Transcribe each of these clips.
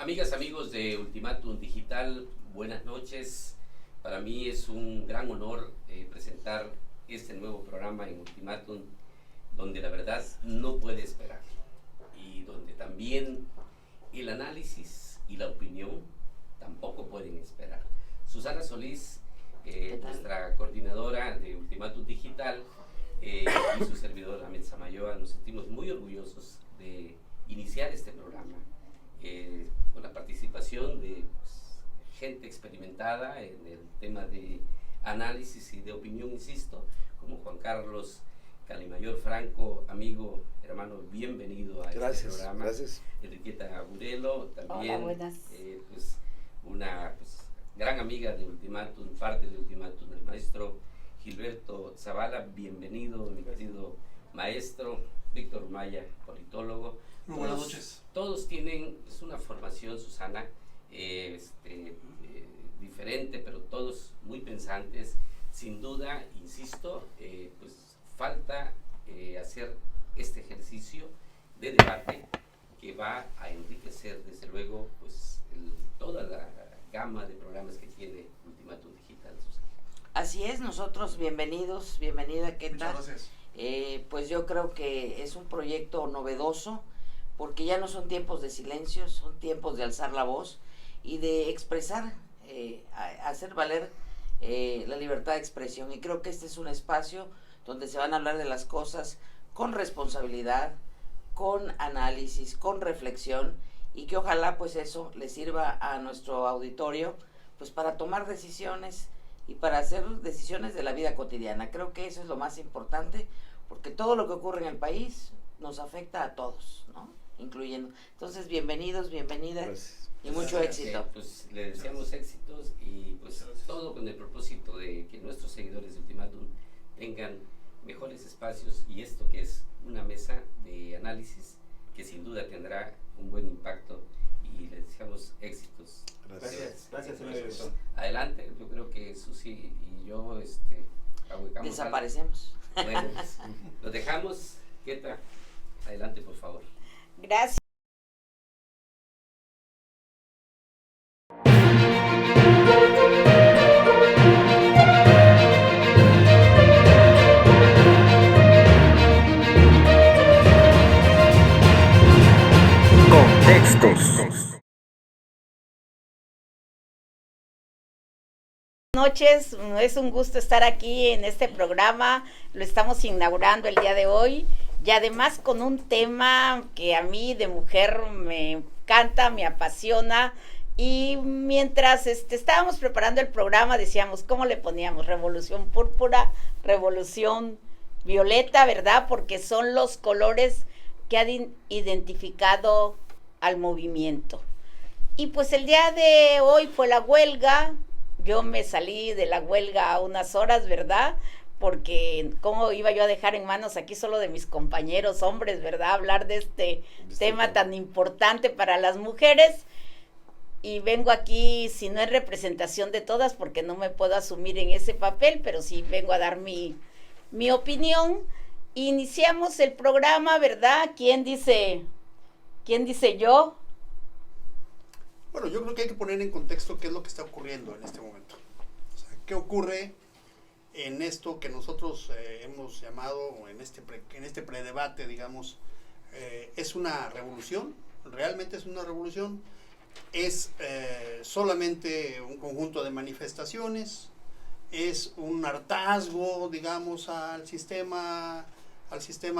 Amigas, amigos de Ultimátum Digital, buenas noches. Para mí es un gran honor presentar este nuevo programa en Ultimátum, donde la verdad no puede esperar y donde también el análisis y la opinión tampoco pueden esperar. Susana Solís, nuestra coordinadora de Ultimátum Digital, y su servidor Ahmed Samayoa, nos sentimos muy orgullosos de iniciar este programa con la participación de gente experimentada en el tema de análisis y de opinión, insisto, como Juan Carlos Calimayor Franco, amigo, hermano, bienvenido a este programa. Gracias. Enriqueta Agudelo, también. Hola, buenas. Una gran amiga de Ultimátum, parte de Ultimátum, el maestro Gilberto Zavala, bienvenido, mi querido maestro. Víctor Maya, politólogo. Muy buenas noches. Todos tienen una formación, Susana, diferente, pero todos muy pensantes. Sin duda, insisto, falta hacer este ejercicio de debate que va a enriquecer, desde luego, toda la gama de programas que tiene Ultimátum Digital, Susana. Así es, nosotros bienvenidos, bienvenida, ¿qué tal? Muchas gracias. Pues yo creo que es un proyecto novedoso, porque ya no son tiempos de silencio, son tiempos de alzar la voz y de expresar, hacer valer la libertad de expresión. Y creo que este es un espacio donde se van a hablar de las cosas con responsabilidad, con análisis, con reflexión, y que ojalá pues eso le sirva a nuestro auditorio pues para tomar decisiones y para hacer decisiones de la vida cotidiana. Creo que eso es lo más importante, porque todo lo que ocurre en el país nos afecta a todos, ¿no? Incluyendo. Entonces, bienvenidos, bienvenidas. Gracias. Y mucho éxito. Le deseamos éxitos y todo con el propósito de que nuestros seguidores de Ultimátum tengan mejores espacios, y esto que es una mesa de análisis que sin duda tendrá un buen impacto, y les deseamos éxitos. Gracias, señor. Adelante, yo creo que Susi y yo desaparecemos. Bueno, lo dejamos. Queta, adelante, por favor. Gracias. Buenas noches, es un gusto estar aquí en este programa, lo estamos inaugurando el día de hoy, y además con un tema que a mí de mujer me encanta, me apasiona. Y mientras estábamos preparando el programa decíamos, ¿cómo le poníamos? Revolución púrpura, revolución violeta, ¿verdad? Porque son los colores que han identificado al movimiento. Y pues el día de hoy fue la huelga. Yo me salí de la huelga a unas horas, ¿verdad? Porque cómo iba yo a dejar en manos aquí solo de mis compañeros hombres, ¿verdad? Hablar de este tema tan importante para las mujeres. Y vengo aquí, si no en representación de todas, porque no me puedo asumir en ese papel, pero sí vengo a dar mi opinión. Iniciamos el programa, ¿verdad? ¿Quién dice yo? Bueno, yo creo que hay que poner en contexto qué es lo que está ocurriendo en este momento. O sea, qué ocurre en esto que nosotros hemos llamado, en este predebate, digamos, es una revolución, realmente es una revolución, es solamente un conjunto de manifestaciones, es un hartazgo, digamos, al sistema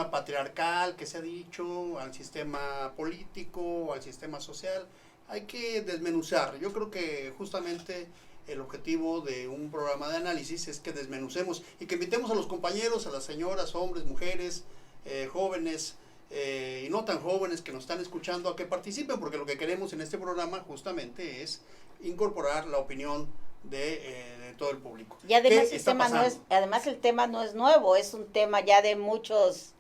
patriarcal que se ha dicho, al sistema político, al sistema social. Hay que desmenuzar. Yo creo que justamente el objetivo de un programa de análisis es que desmenucemos y que invitemos a los compañeros, a las señoras, hombres, mujeres, jóvenes y no tan jóvenes que nos están escuchando a que participen, porque lo que queremos en este programa justamente es incorporar la opinión de todo el público. Y además el tema no es nuevo, es un tema ya de muchos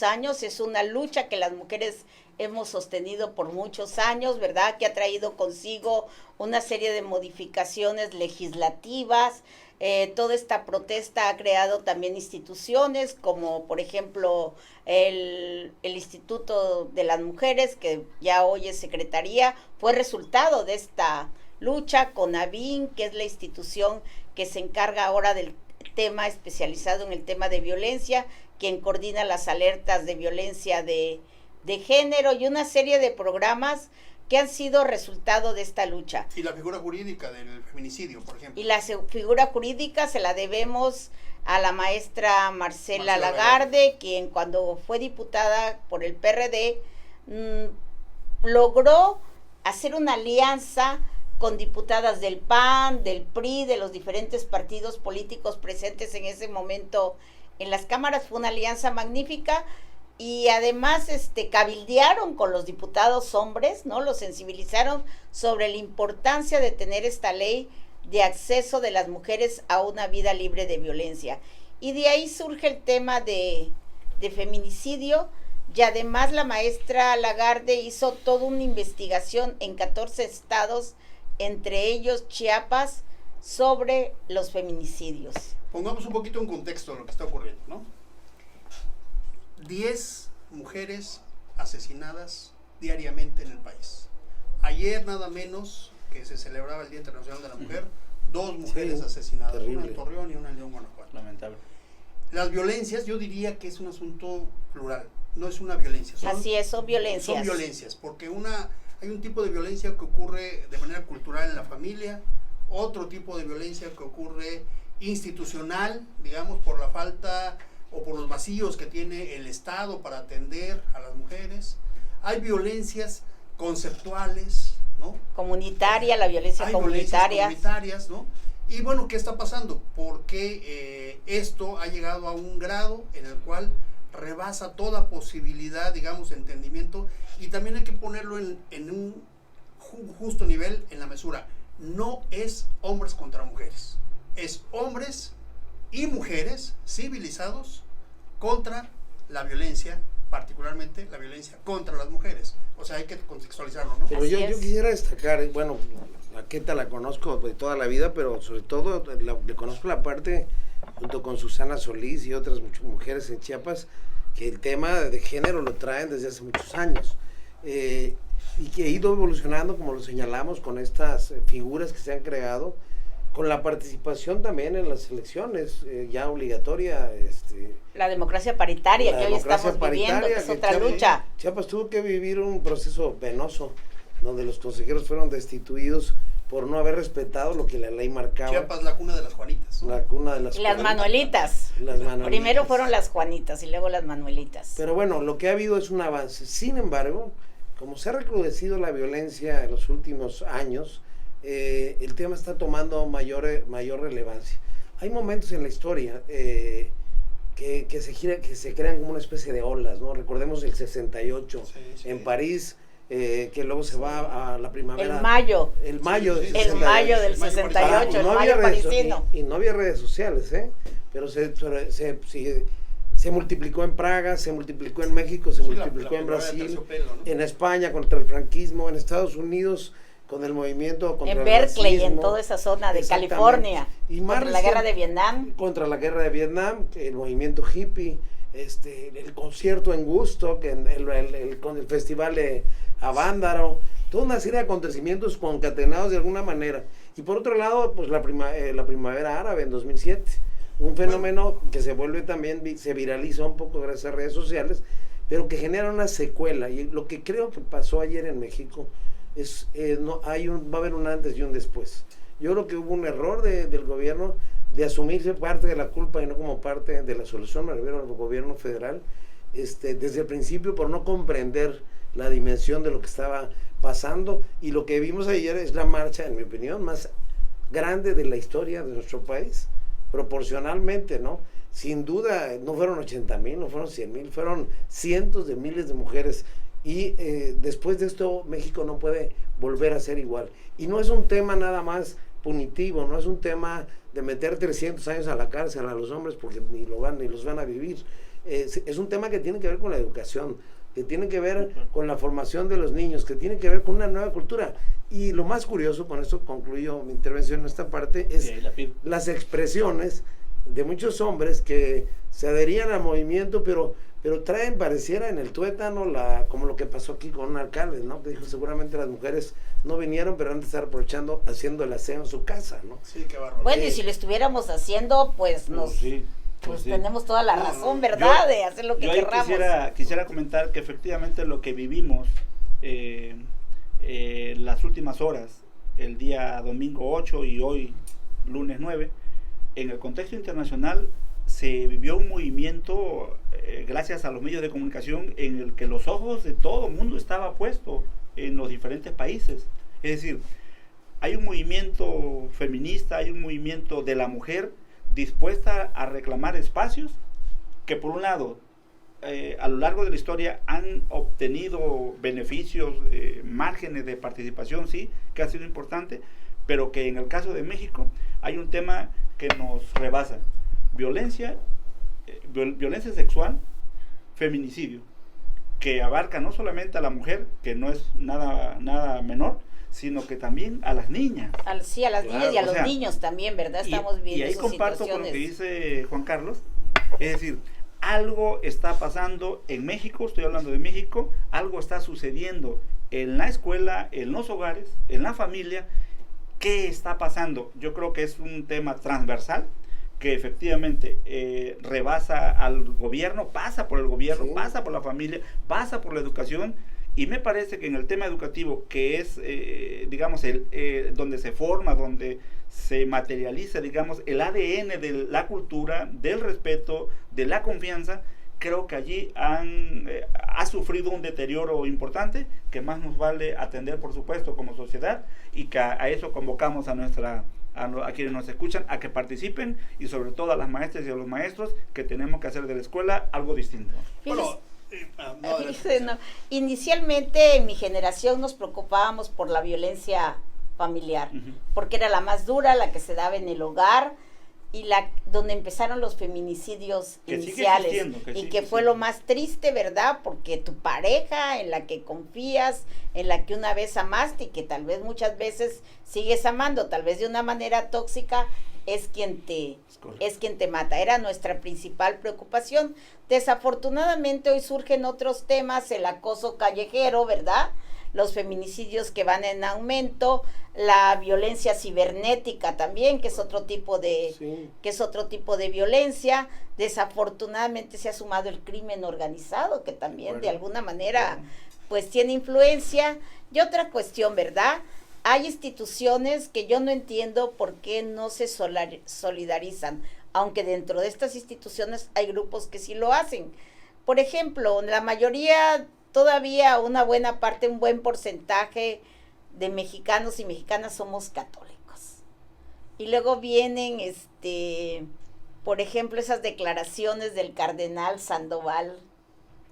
años, es una lucha que las mujeres hemos sostenido por muchos años, ¿verdad? Que ha traído consigo una serie de modificaciones legislativas toda esta protesta ha creado también instituciones como por ejemplo el Instituto de las Mujeres, que ya hoy es secretaría, fue resultado de esta lucha. CONAVIN, que es la institución que se encarga ahora del tema especializado en el tema de violencia, quien coordina las alertas de violencia de género, y una serie de programas que han sido resultado de esta lucha. Y la figura jurídica del feminicidio, por ejemplo. Y la figura jurídica se la debemos a la maestra Marcela Lagarde, quien cuando fue diputada por el PRD logró hacer una alianza con diputadas del PAN, del PRI, de los diferentes partidos políticos presentes en ese momento en las cámaras. Fue una alianza magnífica. Y además cabildearon con los diputados hombres, ¿no? Los sensibilizaron sobre la importancia de tener esta ley de acceso de las mujeres a una vida libre de violencia. Y de ahí surge el tema de feminicidio, y además la maestra Lagarde hizo toda una investigación en 14 estados, entre ellos Chiapas, sobre los feminicidios. Pongamos un poquito en contexto de lo que está ocurriendo, ¿no? 10 mujeres asesinadas diariamente en el país. Ayer nada menos que se celebraba el Día Internacional de la Mujer, 2 mujeres asesinadas, terrible. Una en Torreón y una en León, Guanajuato. Lamentable. Las violencias, yo diría que es un asunto plural, no es una violencia. Así es, son violencias. Son violencias, porque hay un tipo de violencia que ocurre de manera cultural en la familia, otro tipo de violencia que ocurre institucional, digamos, por la falta o por los vacíos que tiene el Estado para atender a las mujeres. Hay violencias conceptuales, ¿no? Comunitaria, la violencia comunitaria. Comunitarias, ¿no? Y bueno, ¿qué está pasando? Porque esto ha llegado a un grado en el cual rebasa toda posibilidad, digamos, entendimiento, y también hay que ponerlo en un justo nivel, en la mesura. No es hombres contra mujeres, es hombres y mujeres civilizados contra la violencia, particularmente la violencia contra las mujeres. O sea, hay que contextualizarlo, ¿no? Pero yo quisiera destacar, bueno, a Queta la conozco de toda la vida, pero sobre todo le conozco la parte, junto con Susana Solís y otras muchas mujeres en Chiapas, que el tema de género lo traen desde hace muchos años. Y que ha ido evolucionando, como lo señalamos, con estas figuras que se han creado, con la participación también en las elecciones, ya obligatoria. La democracia paritaria que hoy estamos viviendo, que es otra lucha. Chiapas tuvo que vivir un proceso penoso, donde los consejeros fueron destituidos por no haber respetado lo que la ley marcaba. Chiapas, la cuna de las Juanitas, ¿no? La cuna de las Juanitas. Las Manuelitas. Primero fueron las Juanitas y luego las Manuelitas. Pero bueno, lo que ha habido es un avance. Sin embargo, como se ha recrudecido la violencia en los últimos años, el tema está tomando mayor relevancia. Hay momentos en la historia que se crean como una especie de olas, ¿no? Recordemos el 68 en París, que luego se va a la primavera. El mayo del 68, el mayo parisino. Y no había redes sociales, pero se multiplicó en Praga, se multiplicó en México, se multiplicó en Brasil, en España contra el franquismo, en Estados Unidos con el movimiento contra el Berkeley, racismo, en toda esa zona de California, y más contra la guerra de Vietnam. Contra la guerra de Vietnam, el movimiento hippie, el concierto en Woodstock, con el festival de Avándaro, toda una serie de acontecimientos concatenados de alguna manera. Y por otro lado, pues la primavera árabe en 2007, un fenómeno que se vuelve también, se viraliza un poco gracias a redes sociales, pero que genera una secuela. Y lo que creo que pasó ayer en México es, va a haber un antes y un después. Yo creo que hubo un error del gobierno de asumirse parte de la culpa y no como parte de la solución, me refiero al gobierno federal, desde el principio, por no comprender la dimensión de lo que estaba pasando. Y lo que vimos ayer es la marcha, en mi opinión, más grande de la historia de nuestro país, proporcionalmente, ¿no? Sin duda, no fueron 80,000, no fueron 100,000, fueron cientos de miles de mujeres. Y después de esto, México no puede volver a ser igual. Y no es un tema nada más punitivo, no es un tema de meter 300 años a la cárcel a los hombres porque ni los van a vivir. Es un tema que tiene que ver con la educación. que tienen que ver con la formación de los niños, que tienen que ver con una nueva cultura. Y lo más curioso, con esto concluyo mi intervención en esta parte, es las expresiones de muchos hombres que se adherían al movimiento, pero traen, pareciera en el tuétano, como lo que pasó aquí con un alcalde, ¿no? Que dijo, seguramente las mujeres no vinieron, pero han de estar aprovechando, haciendo el aseo en su casa, ¿no? Sí, qué bárbaro. Bueno, y si lo estuviéramos haciendo, pues pues tenemos toda la razón, ¿verdad? De hacer lo que yo querramos. Quisiera comentar que efectivamente lo que vivimos las últimas horas, el día domingo 8 y hoy lunes 9, en el contexto internacional se vivió un movimiento gracias a los medios de comunicación en el que los ojos de todo el mundo estaba puesto en los diferentes países. Es decir, hay un movimiento feminista, hay un movimiento de la mujer dispuesta a reclamar espacios que por un lado a lo largo de la historia han obtenido beneficios, márgenes de participación, sí, que ha sido importante, pero que en el caso de México hay un tema que nos rebasa: violencia sexual, feminicidio, que abarca no solamente a la mujer, que no es nada menor, sino que también a las niñas. Sí, a las niñas y a los niños también, ¿verdad? Estamos viendo y ahí esas comparto situaciones. con lo que dice Juan Carlos, es decir, algo está pasando en México, estoy hablando de México, algo está sucediendo en la escuela, en los hogares, en la familia. ¿Qué está pasando? Yo creo que es un tema transversal que efectivamente rebasa al gobierno, pasa por el gobierno, sí, pasa por la familia, pasa por la educación. Y me parece que en el tema educativo, que es, digamos, donde se forma, donde se materializa, digamos, el ADN de la cultura, del respeto, de la confianza, creo que allí ha sufrido un deterioro importante que más nos vale atender, por supuesto, como sociedad, y que a eso convocamos a quienes nos escuchan a que participen, y sobre todo a las maestras y a los maestros, que tenemos que hacer de la escuela algo distinto. Bueno, inicialmente en mi generación nos preocupábamos por la violencia familiar, porque era la más dura, la que se daba en el hogar, y donde empezaron los feminicidios iniciales, y que fue lo más triste, ¿verdad? Porque tu pareja, en la que confías, en la que una vez amaste y que tal vez muchas veces sigues amando, tal vez de una manera tóxica, es quien te mata. Era nuestra principal preocupación. Desafortunadamente hoy surgen otros temas, el acoso callejero, ¿verdad? Los feminicidios que van en aumento, la violencia cibernética también, que es otro tipo de violencia. Desafortunadamente se ha sumado el crimen organizado, que también de alguna manera pues tiene influencia. Y otra cuestión, ¿verdad? Hay instituciones que yo no entiendo por qué no se solidarizan, aunque dentro de estas instituciones hay grupos que sí lo hacen. Por ejemplo, la mayoría, todavía una buena parte, un buen porcentaje de mexicanos y mexicanas somos católicos. Y luego vienen, por ejemplo, esas declaraciones del cardenal Sandoval.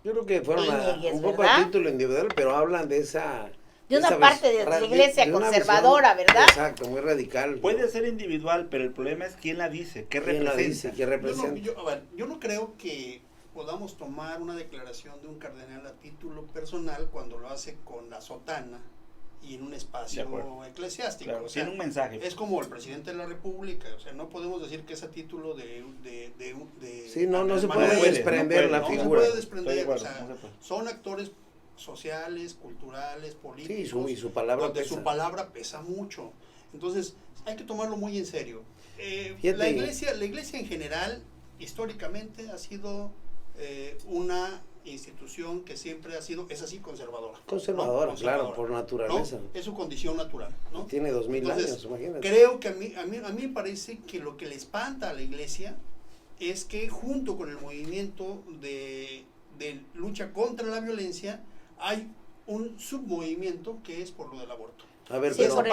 Yo creo que fueron un poco a título individual, pero hablan de esa... De una parte de la iglesia conservadora, visión, ¿verdad? Exacto, muy radical. Puede ser individual, pero el problema es quién la dice, qué representa. ¿Qué representa? Yo no creo que podamos tomar una declaración de un cardenal a título personal cuando lo hace con la sotana y en un espacio eclesiástico. Claro, o sea, tiene un mensaje. Es como el presidente de la República, o sea, no podemos decir que es a título de sí, no se puede desprender la figura. No se puede desprender, o sea, son actores sociales, culturales, políticos, sí, y su palabra donde pesa. su palabra pesa mucho. Entonces, hay que tomarlo muy en serio. La iglesia en general, históricamente, ha sido una institución que siempre es así conservadora. Conservadora, claro, por naturaleza. ¿No? Es su condición natural, ¿no? Tiene 2000 años, imagínate. Creo que a mí me parece que lo que le espanta a la iglesia es que junto con el movimiento de lucha contra la violencia, hay un submovimiento que es por lo del aborto. A ver, sí, por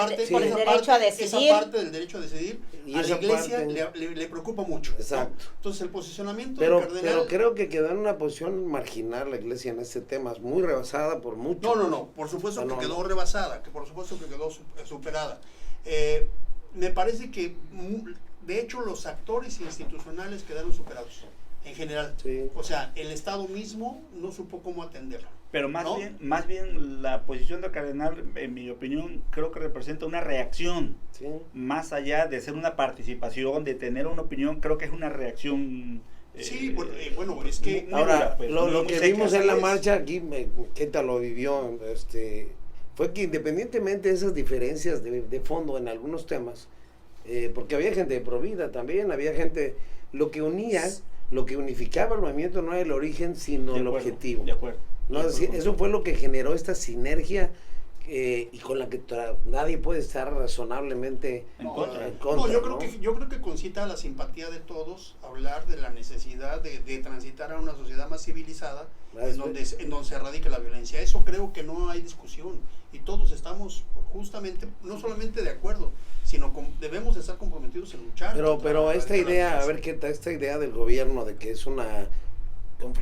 el derecho a decidir. Esa parte del derecho a decidir a la iglesia le preocupa mucho. Exacto. ¿no? Entonces el posicionamiento del cardenal... Pero creo que quedó en una posición marginal la iglesia en este tema, es muy rebasada por mucho. No, por supuesto que quedó rebasada, que por supuesto que quedó superada. Me parece que, de hecho, los actores institucionales quedaron superados. en general. Sí. O sea, el Estado mismo no supo cómo atenderlo. Pero más ¿no? bien la posición del cardenal, en mi opinión, creo que representa una reacción, Sí. más allá de ser una participación, de tener una opinión, creo que es una reacción. Sí, bueno, es que... muy Ahora, dura, pues, lo muy que seca, vimos en la ¿sabes? marcha aquí, Queta lo vivió, fue que independientemente de esas diferencias de fondo en algunos temas, porque había gente de Provida también, había gente, lo que unía, lo que unificaba el movimiento no era el origen, sino De el acuerdo, objetivo. De acuerdo. ¿No? De acuerdo. Eso fue lo que generó esta sinergia y con la que nadie puede estar razonablemente En contra. No, yo creo que concita la simpatía de todos hablar de la necesidad de transitar a una sociedad más civilizada en donde se erradique la violencia. Eso creo que no hay discusión y todos estamos justamente, no solamente de acuerdo, sino debemos estar comprometidos en luchar. Pero esta idea, a ver qué tal, esta idea del gobierno de que es una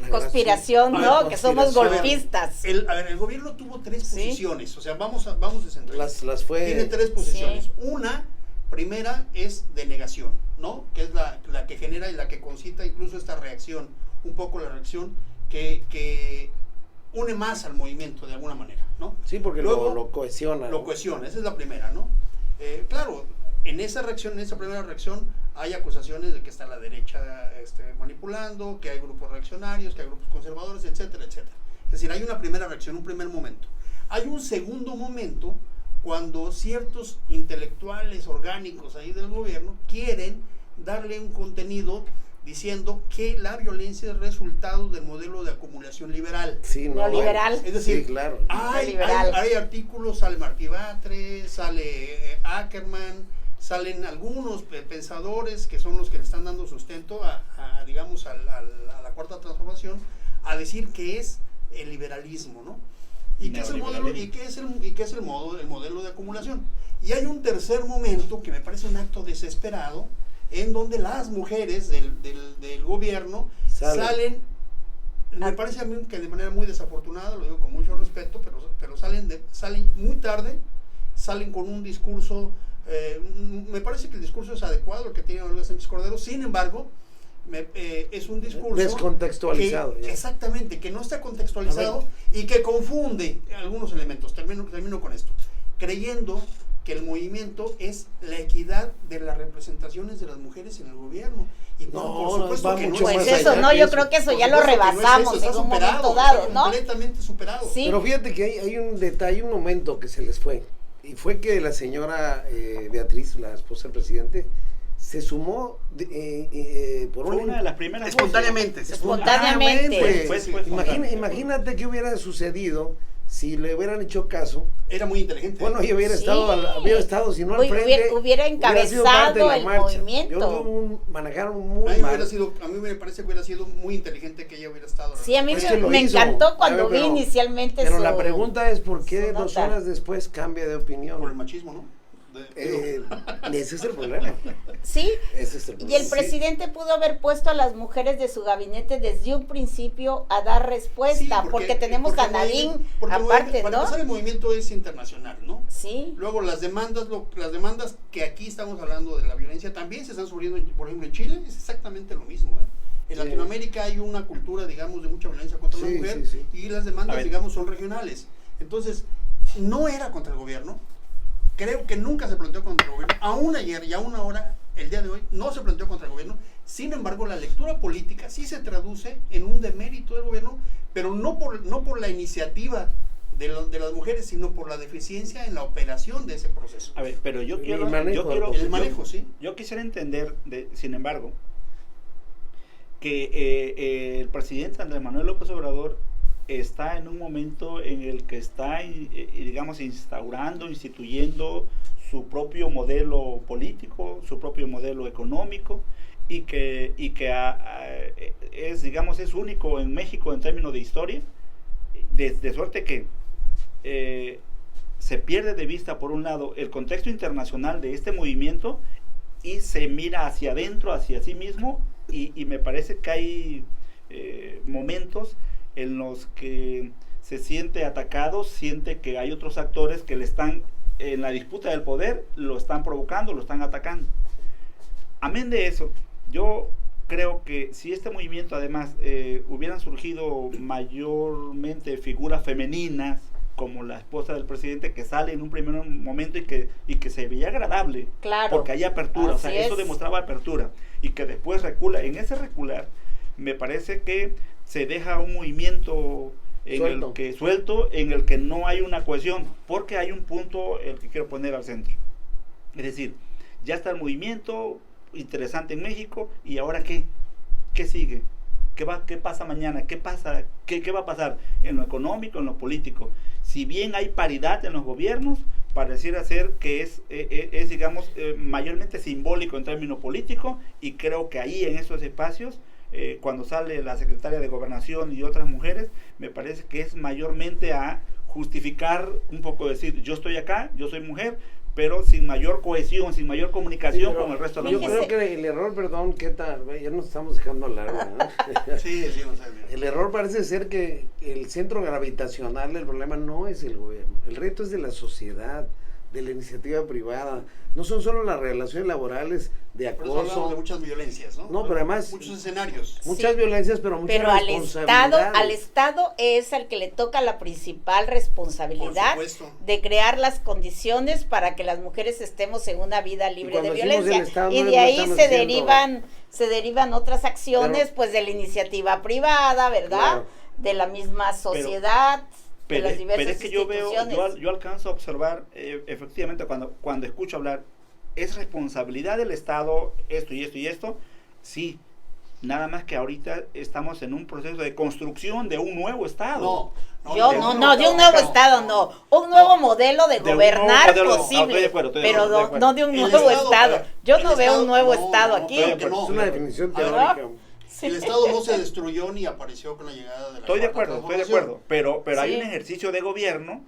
Conspiración, A ¿no? ver, Que somos conspiración. golpistas. El gobierno tuvo tres Sí. posiciones, o sea, vamos descentralizar. las fue Tiene tres posiciones. Sí. Una, primera, es de negación, ¿no? Que es la que genera y la que concita incluso esta reacción, un poco la reacción que une más al movimiento de alguna manera, ¿no? sí, porque Luego, lo cohesiona. Lo ¿no? cohesiona, esa es la primera, ¿no? Claro, en esa reacción, en esa primera reacción, hay acusaciones de que está la derecha manipulando, que hay grupos reaccionarios, que hay grupos conservadores, etcétera, etcétera. Es decir, hay una primera reacción, un primer momento. Hay un segundo momento cuando ciertos intelectuales orgánicos ahí del gobierno quieren darle un contenido diciendo que la violencia es resultado del modelo de acumulación liberal. Sí, no, Neoliberal. Es decir, sí, claro. hay artículos, sale Martí Batres, sale Ackerman, salen algunos pensadores que son los que le están dando sustento digamos, a la cuarta transformación, a decir que es el liberalismo, ¿no? Y que es el modelo, y que es el modelo de acumulación. Y hay un tercer momento que me parece un acto desesperado, en donde las mujeres del gobierno salen, me parece a mí que de manera muy desafortunada, lo digo con mucho respeto, pero salen muy tarde, salen con un discurso, me parece que el discurso es adecuado, el que tiene Olga Sánchez Cordero, sin embargo, es un discurso descontextualizado. Exactamente, que no está contextualizado y que confunde algunos elementos. Termino con esto, creyendo que el movimiento es la equidad de las representaciones de las mujeres en el gobierno. Y por supuesto que no. Pues eso, no, yo creo que eso ya lo rebasamos en un momento dado, ¿no? Completamente superado. Sí. Pero fíjate que hay un detalle, un momento que se les fue. Y fue que la señora Beatriz, la esposa del presidente, se sumó por Fue una de las primeras espontáneamente. Espontáneamente. Fue Imagínate qué hubiera sucedido si le hubieran hecho caso. Era muy inteligente. Bueno, yo hubiera estado, si no al frente, hubiera sido parte de encabezado la el marcha. movimiento. Manejaron muy a mí mal. me parece que hubiera sido muy inteligente que ella hubiera estado. Sí, a mí Es que lo me hizo. encantó cuando A ver, vi inicialmente Pero su... la pregunta es por qué su 2 nota. horas después cambia de opinión. Por el machismo, ¿no? Ese es el problema. Sí, Ese es el y problema. el presidente pudo haber puesto a las mujeres de su gabinete desde un principio a dar respuesta, Sí, porque tenemos a Nadine aparte, para ¿no? empezar, el movimiento es internacional, ¿no? Sí, Luego las demandas que aquí estamos hablando de la violencia también se están sufriendo, por ejemplo, en Chile es exactamente lo mismo, ¿eh? En Sí. Latinoamérica hay una cultura, digamos, de mucha violencia contra la mujer y las A demandas, ver. digamos, son regionales. Entonces, no era contra el gobierno, creo que nunca se planteó contra el gobierno, aún ayer y aún ahora, el día de hoy, no se planteó contra el gobierno. Sin embargo, la lectura política sí se traduce en un demérito del gobierno, pero no por la iniciativa de las mujeres, sino por la deficiencia en la operación de ese proceso. A ver, pero yo El quiero... manejo, El manejo, sí. Yo quisiera entender, sin embargo, que el presidente Andrés Manuel López Obrador está en un momento en el que está, digamos, instituyendo su propio modelo político, su propio modelo económico, y que es, digamos, es único en México en términos de historia, de suerte que se pierde de vista, por un lado, el contexto internacional de este movimiento y se mira hacia adentro, hacia sí mismo, y me parece que hay momentos en los que se siente atacado, siente que hay otros actores que le están, en la disputa del poder, lo están provocando, lo están atacando. Amén de eso, yo creo que si este movimiento además hubieran surgido mayormente figuras femeninas, como la esposa del presidente, que sale en un primer momento y que se veía agradable, Claro. porque hay apertura, o sea, Así eso es. demostraba apertura, y que después recula. En ese recular, me parece que se deja un movimiento suelto, en el que no hay una cohesión, porque hay un punto el que quiero poner al centro. Es decir, ya está el movimiento interesante en México, y ahora ¿qué? ¿Qué sigue? ¿Qué pasa mañana? ¿Qué va a pasar en lo económico, en lo político? Si bien hay paridad en los gobiernos, pareciera ser que es digamos, mayormente simbólico en términos políticos, y creo que ahí en esos espacios, cuando sale la secretaria de Gobernación y otras mujeres, me parece que es mayormente a justificar un poco, decir, yo estoy acá, yo soy mujer, pero sin mayor cohesión, sin mayor comunicación Sí, con el resto de la yo mujeres. creo que el error, perdón, ¿qué tal? Ya nos estamos dejando hablar, ¿no? Sí, no sé. El error parece ser que el centro gravitacional del problema no es el gobierno, el reto es de la sociedad, de la iniciativa privada. No son solo las relaciones laborales de Por eso hablamos de acoso, muchas violencias, ¿no? No, pero además- muchos escenarios. muchas Sí. violencias, pero muchas Pero al responsabilidades. Estado es al que le toca la principal Por responsabilidad supuesto. de crear las condiciones para que las mujeres estemos en una vida libre de cuando decimos violencia. del Estado, Y no de ahí estamos se diciendo- derivan otras acciones, Pero- pues de la iniciativa privada, ¿verdad? Claro. De la misma sociedad, de las diversas es que yo veo, instituciones. yo alcanzo a observar, efectivamente, cuando escucho hablar, ¿es responsabilidad del Estado esto y esto y esto? Sí, nada más que ahorita estamos en un proceso de construcción de un nuevo Estado. De un nuevo Estado, no. Un nuevo modelo de De un gobernar nuevo modelo. posible, Estoy de acuerdo, estoy de pero acuerdo, de acuerdo. no de un El nuevo Estado, Estado. pero Yo el no veo un Estado- nuevo no, Estado no, aquí. claro que no. Es una definición A ver, teórica. Sí. El Estado no se destruyó ni apareció con la llegada de la Estoy de Cuarta acuerdo, Transformación. pero hay Sí. un ejercicio de gobierno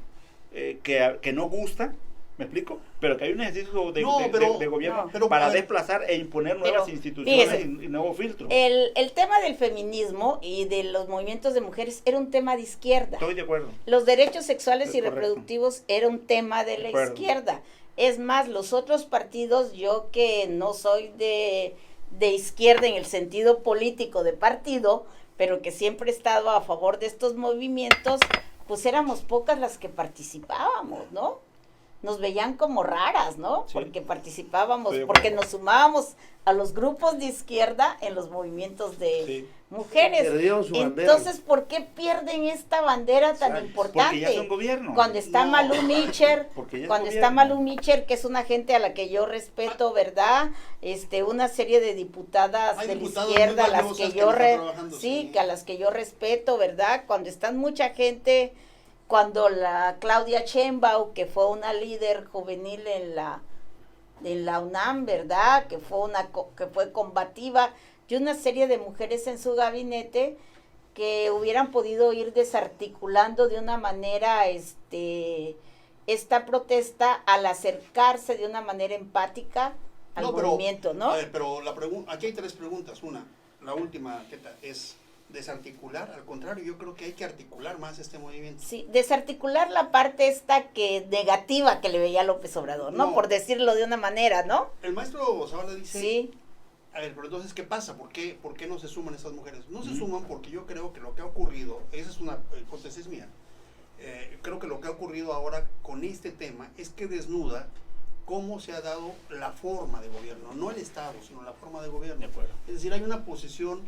que no gusta, ¿me explico? Pero que hay un ejercicio de gobierno no, pero, para a ver, desplazar e imponer nuevas pero, instituciones fíjese, y nuevos filtros. El tema del feminismo y de los movimientos de mujeres era un tema de izquierda. Estoy de acuerdo. Los derechos sexuales Es y correcto. reproductivos era un tema de De la acuerdo. izquierda. Es más, los otros partidos, yo que no soy de izquierda en el sentido político de partido, pero que siempre he estado a favor de estos movimientos, pues éramos pocas las que participábamos, ¿no? Nos veían como raras, ¿no? Sí. Porque participábamos, Estoy de porque acuerdo. nos sumábamos a los grupos de izquierda en los movimientos de Sí. mujeres. Perdieron su bandera. Entonces, ¿por qué pierden esta bandera tan Exacto. importante? Porque ya son gobierno. Cuando está No. Malú Micher, Porque ya es cuando está gobierno. Malú Micher, que es una gente a la que yo respeto, ¿verdad? Una serie de diputadas Hay de la diputados izquierda, a muy las valiosas que que yo no están trabajando, sí. que a las que yo respeto, ¿verdad? Cuando están mucha gente, cuando la Claudia Sheinbaum, que fue una líder juvenil en la UNAM, ¿verdad? Que fue combativa, y una serie de mujeres en su gabinete que hubieran podido ir desarticulando de una manera esta protesta al acercarse de una manera empática al movimiento, ¿no? A ver, pero aquí hay tres preguntas. Una, la última, es desarticular. Al contrario, yo creo que hay que articular más este movimiento. Sí, desarticular la parte negativa que le veía a López Obrador, ¿no? No. Por decirlo de una manera, ¿no? El maestro Zavala dice, Sí, a ver, pero entonces, ¿qué pasa? ¿Por qué no se suman esas mujeres? No se suman porque yo creo que lo que ha ocurrido, esa es una hipótesis mía, creo que lo que ha ocurrido ahora con este tema es que desnuda cómo se ha dado la forma de gobierno, no el Estado, sino la forma de gobierno. De acuerdo. Es decir, hay una posición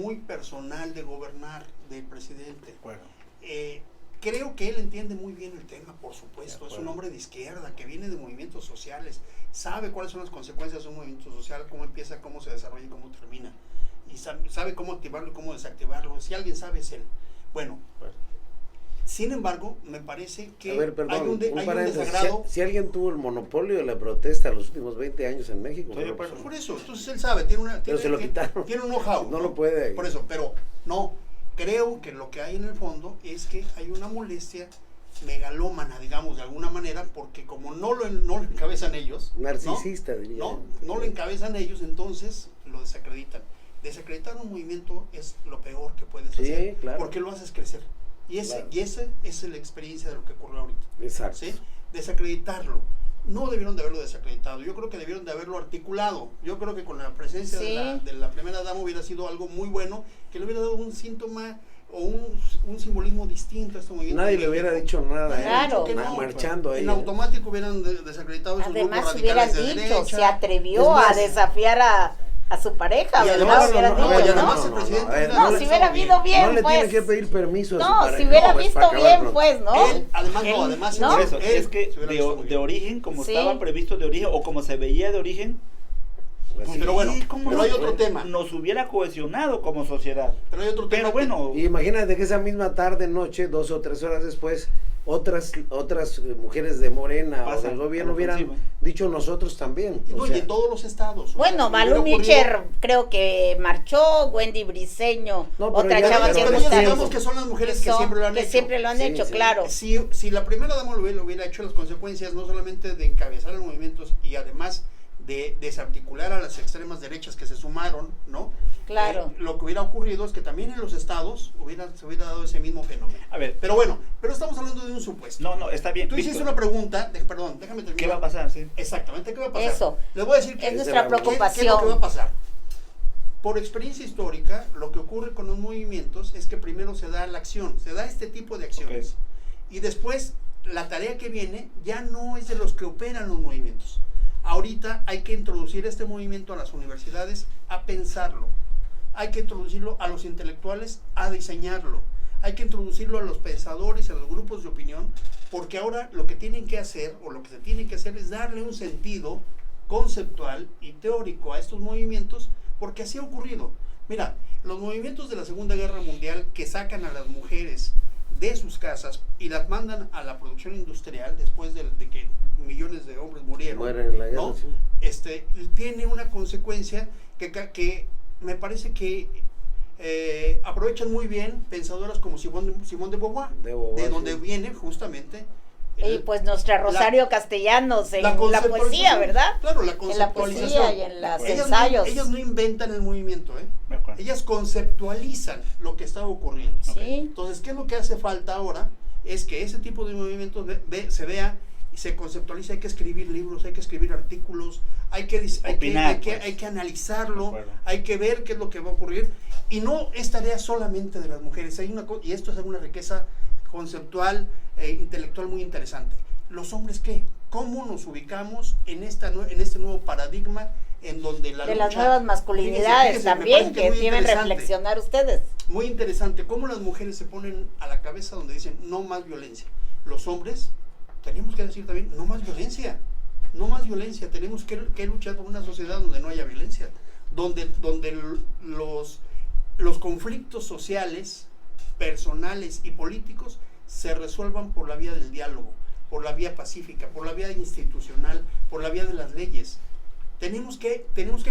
muy personal de gobernar del presidente. De acuerdo. Creo que él entiende muy bien el tema, por supuesto. De Es un acuerdo. hombre de izquierda que viene de movimientos sociales, sabe cuáles son las consecuencias de un movimiento social, cómo empieza, cómo se desarrolla y cómo termina. Y sabe cómo activarlo y cómo desactivarlo. Si alguien sabe, es él. Bueno, sin embargo, me parece que A ver, perdón, hay un un paréntesis. desagrado. Si alguien tuvo el monopolio de la protesta los últimos 20 años en México, Estoy de fue acuerdo. López Por Obrador. eso, entonces él sabe, tiene se lo quitaron. tiene un know-how. No lo puede. Por eso, pero no, creo que lo que hay en el fondo es que hay una molestia megalómana, digamos, de alguna manera, porque como no lo encabezan ellos, Narcisista, diría. no lo encabezan ellos, entonces lo desacreditan. Desacreditar un movimiento es lo peor que puedes Sí, hacer, claro. porque lo haces crecer. Y esa es la experiencia de lo que ocurrió ahorita. Exacto. ¿Sí? Desacreditarlo. no debieron de haberlo desacreditado, yo creo que debieron de haberlo articulado. Yo creo que con la presencia Sí. de la primera dama hubiera sido algo muy bueno, que le hubiera dado un síntoma o un simbolismo distinto a este movimiento. Nadie le hubiera dicho nada, Claro. Que no, marchando ahí. en automático hubieran desacreditado esos Además grupos hubieran radicales de dicho, derecha. se atrevió Es más, a desafiar a su pareja, Y ¿verdad? además- Hubieran no, dicho, y ¿no? además el presidente a ver, hubiera No, estado si hubiera habido bien, no le pues. tiene que pedir permiso a su No, pareja. si hubiera Pues, visto para acabar bien, pronto. pues, ¿no? Él, además, Él, no, además, ¿no? Por eso, él es que se hubiera visto muy de bien. origen, como Sí. estaba previsto de origen, o como se veía de origen, Pues sí. Pero bueno, ¿cómo pero no? hay otro tema. Nos hubiera cohesionado como sociedad. Pero hay otro tema. Pero bueno, Y imagínate que esa misma tarde, noche, 2 o 3 horas después, otras mujeres de Morena o Pasa del gobierno a la hubieran ofensiva. dicho nosotros también. No, O y sea, en todos los estados. Bueno, Malú Micher creo que marchó, Wendy Briseño, No, pero otra ya- chava que pero no ya está digamos que son las mujeres que siempre lo han hecho. siempre lo han Sí, hecho, sí. claro. Si la primera dama lo hubiera hecho, las consecuencias no solamente de encabezar los movimientos y además de desarticular a las extremas derechas que se sumaron, ¿no? Claro. Lo que hubiera ocurrido es que también en los estados se hubiera dado ese mismo fenómeno. a ver, Pero bueno, estamos hablando de un supuesto. no, está bien. Tú hiciste Víctor, una pregunta, perdón, déjame terminar. ¿qué va a pasar? Sí. Exactamente, ¿qué va a pasar? Eso. Les voy a decir Es que nuestra ¿qué- ¿qué es lo que preocupación. va a pasar? Por experiencia histórica, lo que ocurre con los movimientos es que primero se da la acción, se da este tipo de acciones. Ok. Y después, la tarea que viene ya no es de los que operan los movimientos. Ahorita hay que introducir este movimiento a las universidades a pensarlo. Hay que introducirlo a los intelectuales a diseñarlo. Hay que introducirlo a los pensadores, a los grupos de opinión, porque ahora lo que tienen que hacer, o lo que se tiene que hacer, es darle un sentido conceptual y teórico a estos movimientos, porque así ha ocurrido. Mira, los movimientos de la Segunda Guerra Mundial que sacan a las mujeres de sus casas y las mandan a la producción industrial después de que millones de hombres murieron, mueren en la guerra, ¿no? sí. Tiene una consecuencia que me parece que aprovechan muy bien pensadoras como Simón de Beauvoir, De Beauvoir, de donde sí. viene justamente Y pues nuestra Rosario Castellanos en la conceptualización. poesía, ¿verdad? Claro, la En la conceptualización. poesía y en los Ellas ensayos. Ellas no inventan el movimiento, Me acuerdo. ellas conceptualizan lo que está ocurriendo. Sí. Entonces, ¿qué es lo que hace falta ahora? Es que ese tipo de movimientos se vea y se conceptualice. Hay que escribir libros, hay que escribir artículos, hay que Opinar, pues. hay que analizarlo, De acuerdo. hay que ver qué es lo que va a ocurrir. Y no es tarea solamente de las mujeres. Y esto es una riqueza conceptual e intelectual muy interesante. ¿Los hombres qué? ¿Cómo nos ubicamos en este nuevo paradigma en donde la De lucha... las nuevas masculinidades Fíjense, me también, parece que muy deben interesante. reflexionar ustedes. Muy interesante cómo las mujeres se ponen a la cabeza donde dicen no más violencia. Los hombres tenemos que decir también no más violencia, no más violencia. Tenemos que luchar por una sociedad donde no haya violencia, donde los conflictos sociales, personales y políticos se resuelvan por la vía del diálogo, por la vía pacífica, por la vía institucional, por la vía de las leyes. Tenemos que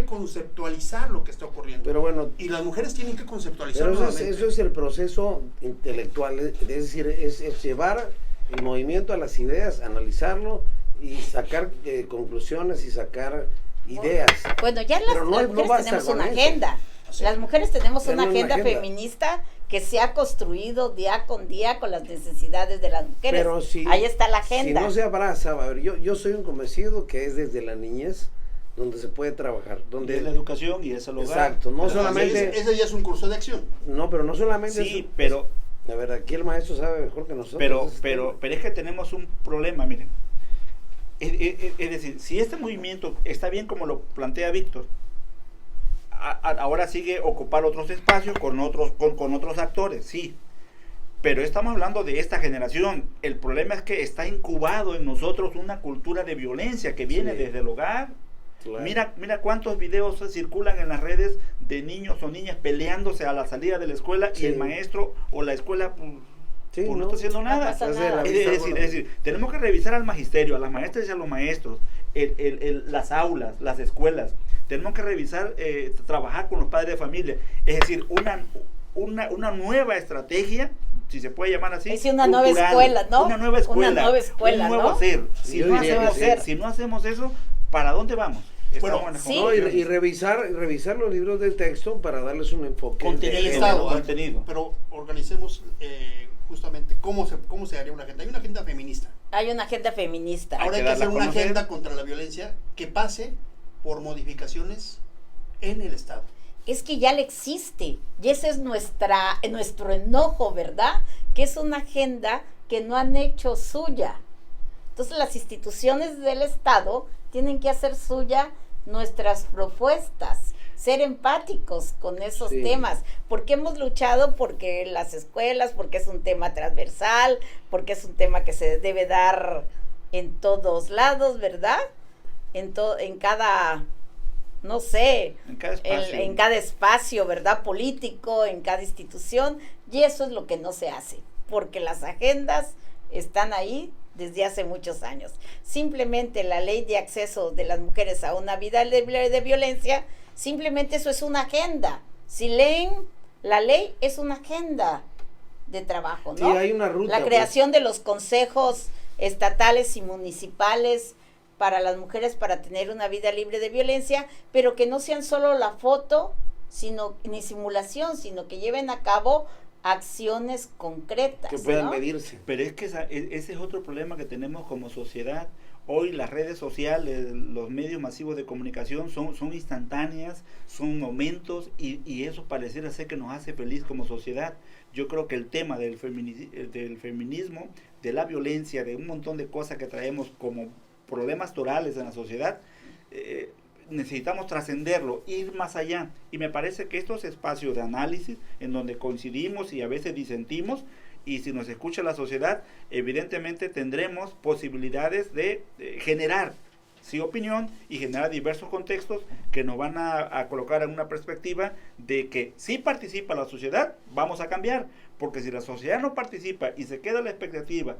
conceptualizar lo que está ocurriendo. Pero bueno, Y las mujeres tienen que conceptualizar pero nuevamente. eso es el proceso intelectual, es decir, es llevar el movimiento a las ideas, analizarlo y sacar conclusiones y sacar ideas. Bueno, ya Pero no- las no mujeres basta tenemos con una eso. agenda. Sí. Las mujeres tenemos una Tenemos una agenda agenda. feminista que se ha construido día con día con las necesidades de las mujeres. Pero si, Ahí está la agenda. Si no se abraza, a ver, yo soy un convencido que es desde la niñez donde se puede trabajar, Donde es la donde educación y es el hogar. exacto, no Pero solamente, ese ya es un curso de acción. no, pero no solamente Sí, eso, pero a ver, aquí el maestro sabe mejor que nosotros. pero es que tenemos un problema, miren. Es decir, si este movimiento está bien como lo plantea Víctor, ahora sigue ocupar otros espacios con otros actores, sí. Pero estamos hablando de esta generación. El problema es que está incubado en nosotros una cultura de violencia que viene Sí. desde el hogar. Claro. Mira cuántos videos circulan en las redes de niños o niñas peleándose a la salida de la escuela Sí. y el maestro o la escuela Sí, no ¿no? está haciendo No nada. pasa Es de nada. la Es vista decir, gorda. tenemos que revisar al magisterio, a las maestras y a los maestros, las aulas, las escuelas. Tenemos que revisar, trabajar con los padres de familia. Es decir, una nueva estrategia, si se puede llamar así. Es una nueva cultural, escuela, ¿no? Una nueva escuela. Una nueva escuela, un nuevo ¿no? hacer. Si Yo no, diría hacemos, que sí. si no hacemos eso, ¿para dónde vamos? Bueno, Estamos en sí. No, y confusiones. revisar los libros de texto para darles un enfoque. Contenido. El Estado, contenido. pero organicemos justamente cómo se haría una agenda. Hay una agenda feminista. Hay una agenda feminista. Ahora hay que darla hacer a una conocer. agenda contra la violencia que pase por modificaciones en el Estado. Es que ya le existe, y ese es nuestro enojo, ¿verdad? Que es una agenda que no han hecho suya. Entonces las instituciones del Estado tienen que hacer suya nuestras propuestas, ser empáticos con esos Sí. temas, porque hemos luchado porque las escuelas, porque es un tema transversal, porque es un tema que se debe dar en todos lados, ¿verdad? En cada, no sé, En cada espacio. en cada espacio, ¿verdad? Político, en cada institución, y eso es lo que no se hace, porque las agendas están ahí desde hace muchos años. Simplemente la ley de acceso de las mujeres a una vida libre de violencia, simplemente eso es una agenda. Si leen la ley, es una agenda de trabajo, ¿no? Sí, hay una ruta. La creación de los consejos estatales y municipales para las mujeres para tener una vida libre de violencia, pero que no sean solo la foto, ni simulación, sino que lleven a cabo acciones concretas, que puedan ¿no? medirse. Pero es que ese es otro problema que tenemos como sociedad. Hoy las redes sociales, los medios masivos de comunicación son instantáneas, son momentos y eso pareciera ser que nos hace feliz como sociedad. Yo creo que el tema del feminismo, de la violencia, de un montón de cosas que traemos como problemas torales en la sociedad, necesitamos trascenderlo, ir más allá. Y me parece que estos espacios de análisis en donde coincidimos y a veces disentimos, y si nos escucha la sociedad, evidentemente tendremos posibilidades de generar opinión y generar diversos contextos que nos van a colocar en una perspectiva de que si participa la sociedad, vamos a cambiar, porque si la sociedad no participa y se queda la expectativa,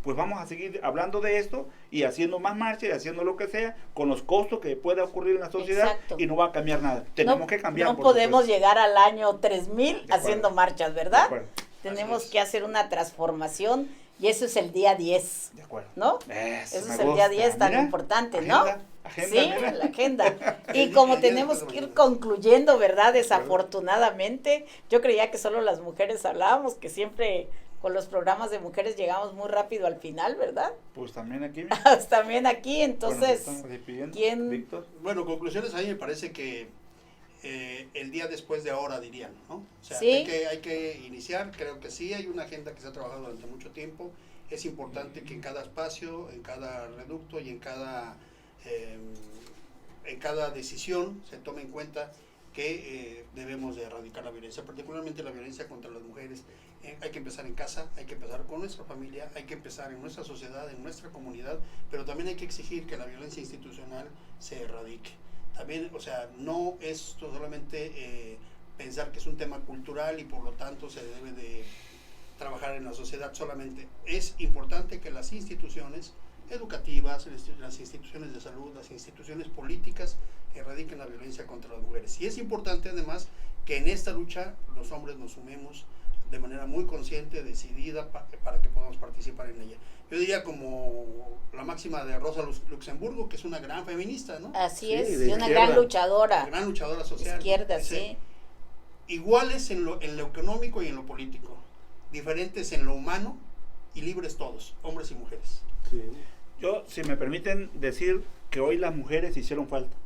pues vamos a seguir hablando de esto y haciendo más marchas y haciendo lo que sea con los costos que pueda ocurrir en la sociedad. Exacto. Y no va a cambiar nada. Tenemos que cambiar. No por podemos supuesto. llegar al año 3000 haciendo marchas, De ¿verdad? acuerdo, Tenemos Así es. que hacer una transformación y eso es el día 10, de acuerdo. ¿no? Eso Eso me es el día gusta. 10 tan Mira, importante, agenda, ¿no? agenda, Sí, mira. la agenda. Y El como día 10 tenemos de que ir mañana. concluyendo, ¿verdad? Desafortunadamente, yo creía que solo las mujeres hablábamos, que siempre con los programas de mujeres llegamos muy rápido al final, ¿verdad? Pues también aquí. También aquí, entonces, estamos despidiendo. ¿quién? Víctor. Bueno, conclusiones, a mí me parece que el día después de ahora, dirían, ¿no? O sea, Sí. hay que iniciar, creo que sí, hay una agenda que se ha trabajado durante mucho tiempo. Es importante que en cada espacio, en cada reducto y en cada decisión se tome en cuenta que debemos de erradicar la violencia, particularmente la violencia contra las mujeres. Hay que empezar en casa, hay que empezar con nuestra familia, hay que empezar en nuestra sociedad, en nuestra comunidad, pero también hay que exigir que la violencia institucional se erradique. También, o sea, no es solamente pensar que es un tema cultural y por lo tanto se debe de trabajar en la sociedad solamente. Es importante que las instituciones educativas, las instituciones de salud, las instituciones políticas erradiquen la violencia contra las mujeres. Y es importante además que en esta lucha los hombres nos sumemos de manera muy consciente, decidida, para que podamos participar en ella. Yo diría como la máxima de Rosa Luxemburgo, que es una gran feminista, ¿no? Así Sí, es, de y una izquierda. gran luchadora. Una gran luchadora social. Izquierda, Dice, sí. iguales en lo económico y en lo político, diferentes en lo humano y libres todos, hombres y mujeres. Sí. Yo, si me permiten decir que hoy las mujeres hicieron falta.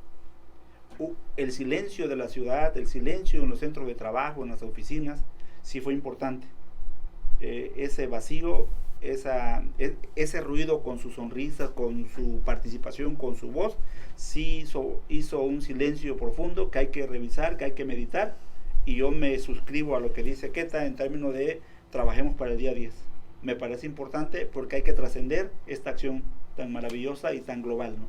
El silencio de la ciudad, el silencio en los centros de trabajo, en las oficinas, sí fue importante. Ese vacío, ese ruido con sus sonrisas, con su participación, con su voz, sí hizo un silencio profundo que hay que revisar, que hay que meditar. Y yo me suscribo a lo que dice Keta en términos de trabajemos para el día 10. Me parece importante porque hay que trascender esta acción tan maravillosa y tan global, ¿no?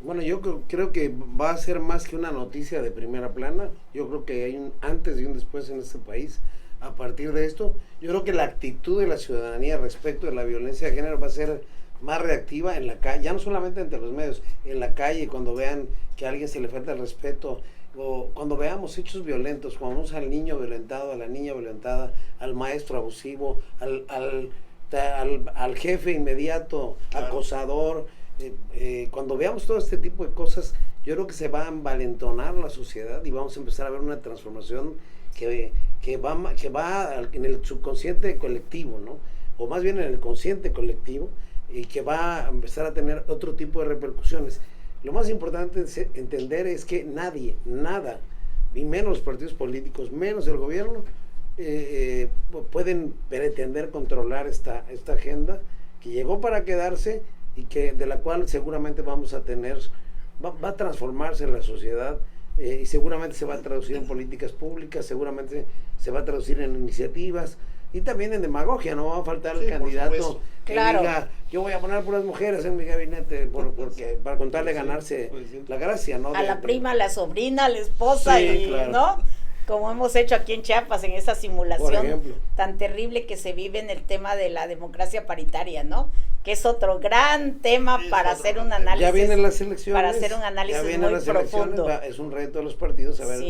Bueno, yo creo que va a ser más que una noticia de primera plana. Yo creo que hay un antes y un después en este país. A partir de esto, yo creo que la actitud de la ciudadanía respecto de la violencia de género va a ser más reactiva en la calle, ya no solamente entre los medios, en la calle, cuando vean que a alguien se le falta el respeto, o cuando veamos hechos violentos, cuando vemos al niño violentado, a la niña violentada, al maestro abusivo, al jefe inmediato, Claro. acosador, cuando veamos todo este tipo de cosas, yo creo que se va a envalentonar la sociedad y vamos a empezar a ver una transformación que va en el subconsciente colectivo, ¿no? O más bien en el consciente colectivo, y que va a empezar a tener otro tipo de repercusiones. Lo más importante entender es que nadie, nada, ni menos los partidos políticos, menos el gobierno, pueden pretender controlar esta agenda que llegó para quedarse y que de la cual seguramente vamos a tener, va a transformarse la sociedad, y seguramente se va a traducir en políticas públicas, seguramente se va a traducir en iniciativas y también en demagogia. No va a faltar el candidato que diga, yo voy a poner puras mujeres en mi gabinete porque para contarle ganarse la gracia, ¿no? A la prima, a la sobrina, a la esposa, y claro, ¿no? Como hemos hecho aquí en Chiapas, en esa simulación tan terrible que se vive en el tema de la democracia paritaria, ¿no? Que es otro gran tema para hacer un análisis. Ya vienen las elecciones. Para hacer un análisis muy profundo. Es un reto de los partidos, a ver,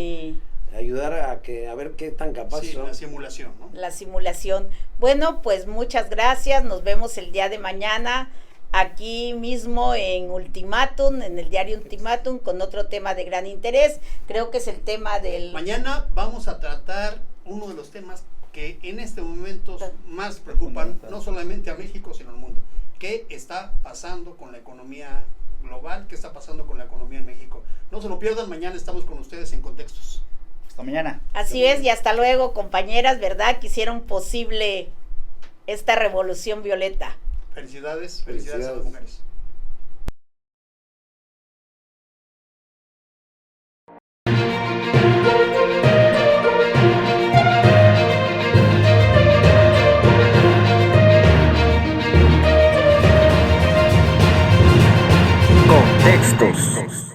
ayudar a ver qué tan capaces son. La simulación, ¿no? La simulación. Bueno, pues muchas gracias. Nos vemos el día de mañana aquí mismo en Ultimátum, en el diario Ultimátum, con otro tema de gran interés. Creo que es el tema del... Mañana vamos a tratar uno de los temas que en este momento más preocupan no solamente a México, sino al mundo. ¿Qué está pasando con la economía global? ¿Qué está pasando con la economía en México? No se lo pierdan, mañana estamos con ustedes en Contextos. Hasta mañana. Así es, y hasta luego, compañeras, ¿verdad? Que hicieron posible esta revolución violeta. Felicidades a las mujeres. Contextos.